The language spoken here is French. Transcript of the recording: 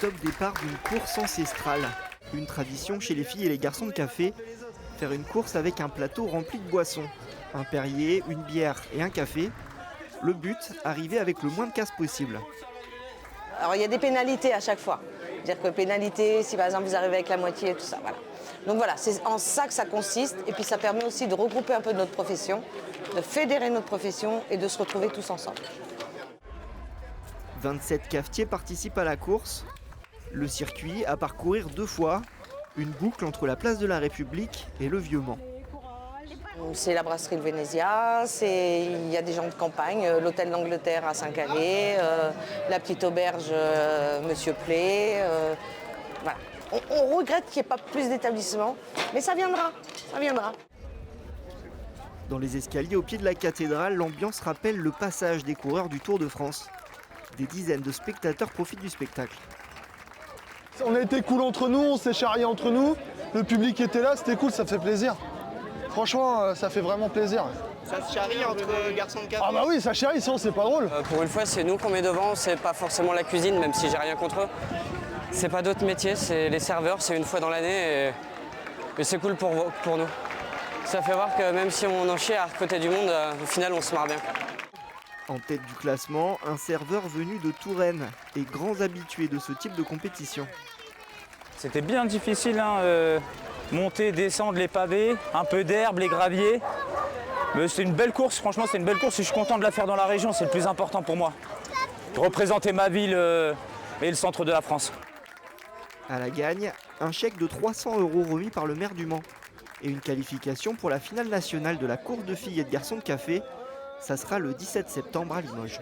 top départ d'une course ancestrale. Une tradition chez les filles et les garçons de café, faire une course avec un plateau rempli de boissons. Un Perrier, une bière et un café. Le but, arriver avec le moins de casse possible. Alors il y a des pénalités à chaque fois. C'est-à-dire que pénalité, si par exemple vous arrivez avec la moitié, tout ça, voilà. Donc voilà, c'est en ça que ça consiste. Et puis ça permet aussi de regrouper un peu notre profession, de fédérer notre profession et de se retrouver tous ensemble. 27 cafetiers participent à la course. Le circuit à parcourir 2 fois, une boucle entre la place de la République et le Vieux-Mans. C'est la brasserie Le Vénésia, il y a des gens de campagne, l'hôtel d'Angleterre à Saint-Calais, la petite auberge Monsieur Play. Voilà. On regrette qu'il n'y ait pas plus d'établissements, mais ça viendra, ça viendra. Dans les escaliers au pied de la cathédrale, l'ambiance rappelle le passage des coureurs du Tour de France. Des dizaines de spectateurs profitent du spectacle. On a été cool entre nous, on s'est charrié entre nous, le public était là, c'était cool, ça fait plaisir. Franchement, ça fait vraiment plaisir. Ça se charrie entre garçons de café. Ah bah oui, ça charrie, sinon c'est pas drôle. Pour une fois, c'est nous qu'on met devant, c'est pas forcément la cuisine, même si j'ai rien contre eux. C'est pas d'autres métiers, c'est les serveurs, c'est une fois dans l'année et c'est cool pour nous. Ça fait voir que même si on en chie à côté du monde, au final on se marre bien. En tête du classement, un serveur venu de Touraine et grand habitué de ce type de compétition. C'était bien difficile, monter, descendre les pavés, un peu d'herbe, les graviers. Mais c'est une belle course, franchement c'est une belle course et je suis content de la faire dans la région, c'est le plus important pour moi. Représenter ma ville et le centre de la France. À la gagne, un chèque de 300 € remis par le maire du Mans. Et une qualification pour la finale nationale de la course de filles et de garçons de café. Ça sera le 17 septembre à Limoges.